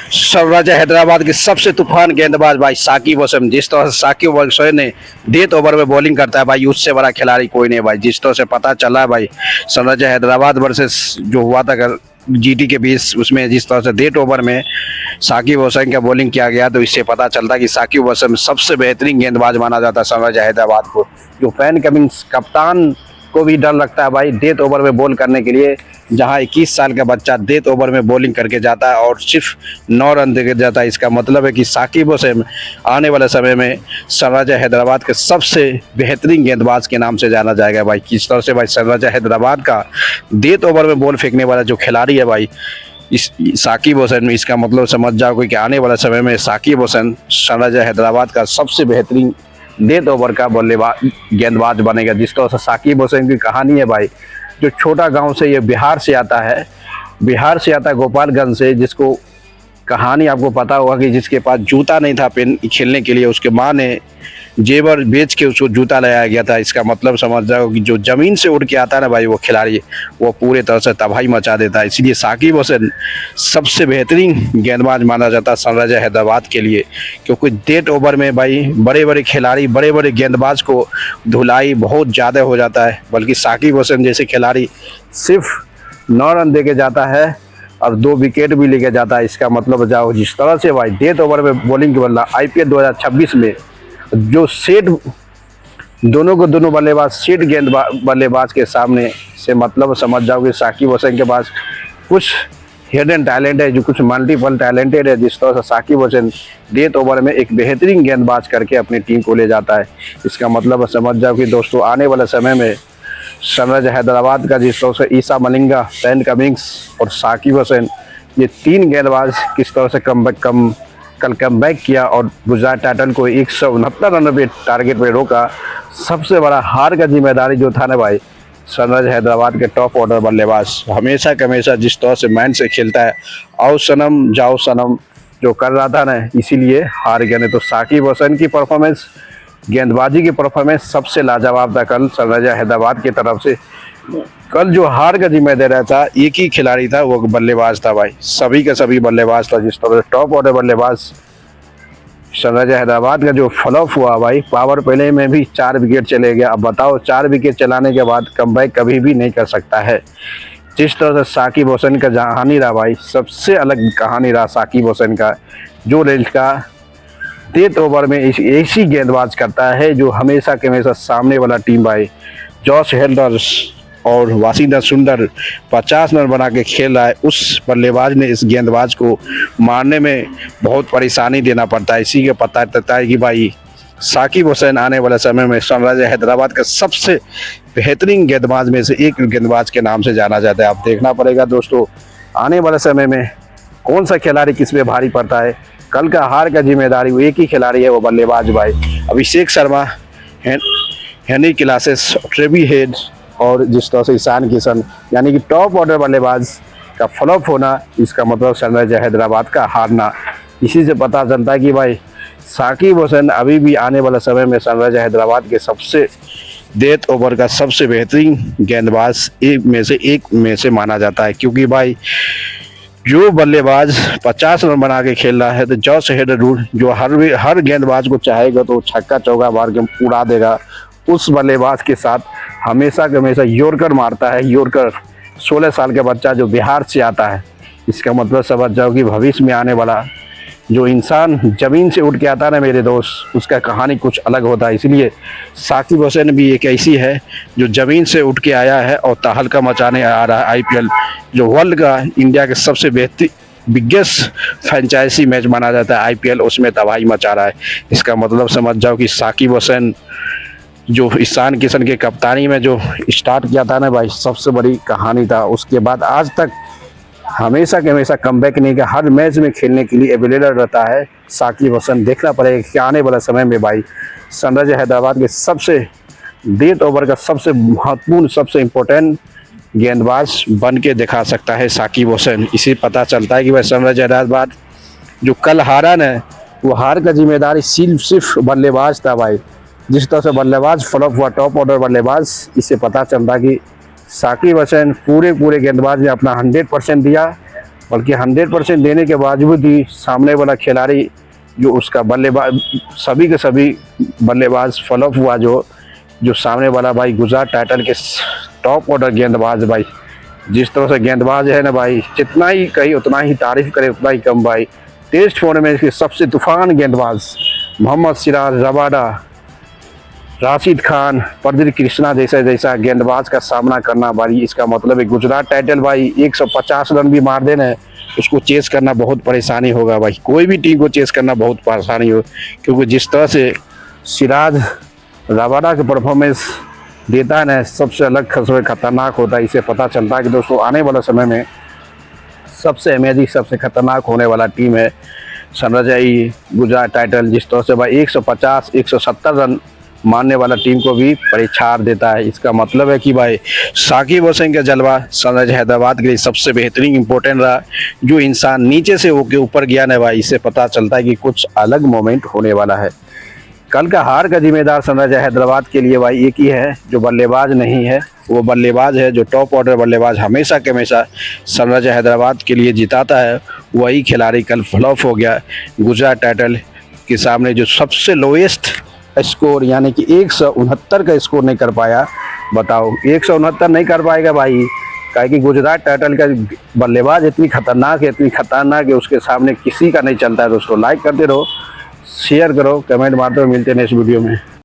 Sunriser Hyderabad के सबसे तूफान गेंदबाज भाई साकिब हसन। जिस तरह से साकिब हसन ने डेथ ओवर में बॉलिंग करता है भाई, उससे बड़ा खिलाड़ी कोई नहीं भाई। जिस तरह से पता चला है भाई सनराइजर हैदराबाद वर्सेस जो हुआ था जीटी के बीच, उसमें जिस तरह से डेथ ओवर में साकिब हसन का बॉलिंग किया गया, तो इससे पता चलता है कि साकिब हसन सबसे बेहतरीन गेंदबाज माना जाता है सनराइजर हैदराबाद को। जो पैट कमिंस कप्तान को भी डर लगता है भाई डेथ ओवर में बॉल करने के लिए, जहां 21 साल का बच्चा डेथ ओवर में बॉलिंग करके जाता है और सिर्फ 9 रन देके जाता है। इसका मतलब है कि साकिब हसन आने वाले समय में सनराइजर हैदराबाद के सबसे बेहतरीन गेंदबाज के नाम से जाना जाएगा भाई। किस तरह से भाई सनराइजर हैदराबाद का डेथ ओवर में बॉल फेंकने वाला जो खिलाड़ी है भाई इस साकिब हसन, इसका मतलब समझ जाओ कि आने वाले समय में साकिब हसन सनराइजर हैदराबाद का सबसे बेहतरीन डेथ ओवर का बल्लेबाज गेंदबाज बनेगा। जिस तरह से साकिब हसन की कहानी है भाई, जो छोटा गांव से ये बिहार से आता है, गोपालगंज से, जिसको कहानी आपको पता होगा कि जिसके पास जूता नहीं था पेन खेलने के लिए, उसके माँ ने जेवर बेच के उसको जूता लगाया गया था। इसका मतलब समझ जाओ कि जो ज़मीन से उड़ के आता है ना भाई वो खिलाड़ी, वो पूरे तरह से तबाही मचा देता है। इसलिए साकिब हसन सबसे बेहतरीन गेंदबाज माना जाता है सनराइजर हैदराबाद के लिए, क्योंकि डेथ ओवर में भाई बड़े बड़े खिलाड़ी, बड़े बड़े गेंदबाज को धुलाई बहुत ज़्यादा हो जाता है, बल्कि साकिब हसन जैसे खिलाड़ी सिर्फ 9 रन दे के जाता है और 2 विकेट भी लेके जाता है। इसका मतलब जाओ जिस तरह से भाई डेथ ओवर में बॉलिंग के बदला IPL 2026 में जो सेट दोनों बल्लेबाज सेट बल्लेबाज के सामने से, मतलब समझ जाओ कि साकिब हसन के पास कुछ हिडन टैलेंट है, जो कुछ मल्टीपल टैलेंटेड है। जिस तरह से साकिब हसन डेथ ओवर में एक बेहतरीन गेंदबाज करके अपनी टीम को ले जाता है। इसका मतलब समझ जाओ कि दोस्तों आने वाले समय में सनराइजर हैदराबाद का जिस तरह से ईसा मलिंगा, पैट कमिंस और साकिब हसन, ये 3 गेंदबाज किस तरह से कल कम बैक किया और गुजरात टाइटन को 169 रन पे टारगेट पे रोका। सबसे बड़ा हार का जिम्मेदारी जो था ना भाई सनराइजर हैदराबाद के टॉप ऑर्डर बल्लेबाज हमेशा जिस तरह से मैन से खेलता है, आओ सनम जाओ सनम जो कर रहा था ना, इसीलिए हार गया। नहीं तो साकिब हसन की परफॉर्मेंस, गेंदबाजी की परफॉर्मेंस सबसे लाजवाब था कल सनराइजर हैदराबाद की तरफ से। कल जो हार का जिम्मेदार था एक ही खिलाड़ी था, वो बल्लेबाज था भाई, सभी का सभी बल्लेबाज था। जिस तरह टॉप ऑर्डर बल्लेबाज सनराइजर हैदराबाद का जो फ्लॉप हुआ भाई, पावर प्ले में भी 4 विकेट चले गया। अब बताओ 4 विकेट चलाने के बाद कमबैक कभी भी नहीं कर सकता है। जिस तरह से साकिब हसन का कहानी रहा भाई, सबसे अलग कहानी रहा साकिब हसन का, जो रेंज का डेथ ओवर में ऐसी गेंदबाज करता है जो हमेशा के हमेशा सामने वाला टीम भाई जॉश हेल्डर और वाशिंगटन सुंदर 50 रन बना के खेल रहा है, उस बल्लेबाज ने इस गेंदबाज को मारने में बहुत परेशानी देना पड़ता है। इसी के पता चलता है कि भाई साकिब हसन आने वाले समय में सनराइजर हैदराबाद का सबसे बेहतरीन गेंदबाज में से एक गेंदबाज के नाम से जाना जाता है। अब देखना पड़ेगा दोस्तों आने वाले समय में कौन सा खिलाड़ी किस पे भारी पड़ता है। कल का हार का जिम्मेदारी वो एक ही खिलाड़ी है, वो बल्लेबाज भाई Abhishek Sharma, Henry Klaasen, Travis Head और जिस तरह से ईशान किशन, यानी कि टॉप ऑर्डर बल्लेबाज का फ्लॉप होना, इसका मतलब सनराइजर हैदराबाद का हारना। इसी से पता चलता है कि भाई साकिब हसन अभी भी आने वाला समय में सनराइजर हैदराबाद के सबसे डेथ ओवर का सबसे बेहतरीन गेंदबाज एक में से माना जाता है, क्योंकि भाई जो बल्लेबाज 50 रन बना के खेल रहा है, तो जॉश हेडर जो हर गेंदबाज को चाहेगा तो छक्का चौका मार के उड़ा देगा, उस बल्लेबाज के साथ हमेशा के हमेशा यॉर्कर मारता है। यॉर्कर 16 साल का बच्चा जो बिहार से आता है, इसका मतलब समझ जाओ कि भविष्य में आने वाला जो इंसान ज़मीन से उठ के आता है ना मेरे दोस्त, उसका कहानी कुछ अलग होता है। इसलिए साकिब हसन भी एक ऐसी है जो ज़मीन से उठ के आया है और तहलका मचाने आ रहा है। IPL जो वर्ल्ड का इंडिया के सबसे बिगेस्ट फ्रेंचाइजी मैच माना जाता है IPL, उसमें तबाही मचा रहा है। इसका मतलब समझ जाओ कि साकिब हसन जो ईशान किशन के कप्तानी में जो स्टार्ट किया था ना भाई, सबसे बड़ी कहानी था। उसके बाद आज तक हमेशा के हमेशा कमबैक नहीं किया, हर मैच में खेलने के लिए अवेलेबल रहता है साकिब हसन। देखना पड़ेगा कि आने वाला समय में भाई सनराइजर हैदराबाद के सबसे डेथ ओवर का सबसे महत्वपूर्ण, सबसे इम्पोर्टेंट गेंदबाज बन के दिखा सकता है साकिब हसन। इसी पता चलता है कि भाई सनराइजर हैदराबाद जो कल हारा न, वो हार का जिम्मेदारी सिर्फ बल्लेबाज था भाई। जिस तरह से बल्लेबाज फ्लॉप हुआ, टॉप ऑर्डर बल्लेबाज, इससे पता चलता कि साकिब हसन पूरे गेंदबाज ने अपना 100% दिया बल्कि 100% देने के बावजूद ही सामने वाला खिलाड़ी जो उसका बल्लेबाज, सभी के सभी बल्लेबाज फ्लॉप हुआ। जो सामने वाला भाई गुजरात टाइटन के टॉप ऑर्डर गेंदबाज भाई, जिस तरह से गेंदबाज है ना भाई, जितना ही कही उतना ही तारीफ करे उतना ही कम भाई। टेस्ट टूर्नामेंट के सबसे तूफान गेंदबाज मोहम्मद सिराज, रबाडा, राशिद खान, प्रदीप कृष्णा जैसा गेंदबाज का सामना करना भाई, इसका मतलब है गुजरात टाइटन भाई 150 रन भी मार देना, उसको चेस करना बहुत परेशानी होगा भाई। कोई भी टीम को चेस करना बहुत परेशानी हो, क्योंकि जिस तरह से सिराज रबाडा का परफॉर्मेंस देता है ना, सबसे अलग खतरनाक होता है। इससे पता चलता है कि दोस्तों आने वाला समय में सबसे अमेजिंग, सबसे खतरनाक होने वाला टीम है सनराइजर्स गुजरात टाइटन। जिस तरह से भाई 150 170 रन मारने वाला टीम को भी परीक्षार देता है। इसका मतलब है कि भाई साकिब हुसैन का जलवा सनराइजर्स हैदराबाद के लिए सबसे बेहतरीन इंपॉर्टेंट रहा। जो इंसान नीचे से होके ऊपर गया ना भाई, इससे पता चलता है कि कुछ अलग मोमेंट होने वाला है। कल का हार का जिम्मेदार सनराइजर्स हैदराबाद के लिए भाई एक ही है, जो बल्लेबाज नहीं है। वो बल्लेबाज है जो टॉप ऑर्डर बल्लेबाज हमेशा के हमेशा सनराइजर्स हैदराबाद के लिए जिताता है, वही खिलाड़ी कल फ्लॉप हो गया। गुजरात टाइटन के सामने जो सबसे लोएस्ट स्कोर यानी कि 169 का स्कोर नहीं कर पाया। बताओ 169 नहीं कर पाएगा भाई, काहे कि गुजरात टाइटन का बल्लेबाज इतनी खतरनाक है, उसके सामने किसी का नहीं चलता है। दोस्तों लाइक करते रहो, शेयर करो, कमेंट मारते रहो। मिलते हैं नेक्स्ट वीडियो में।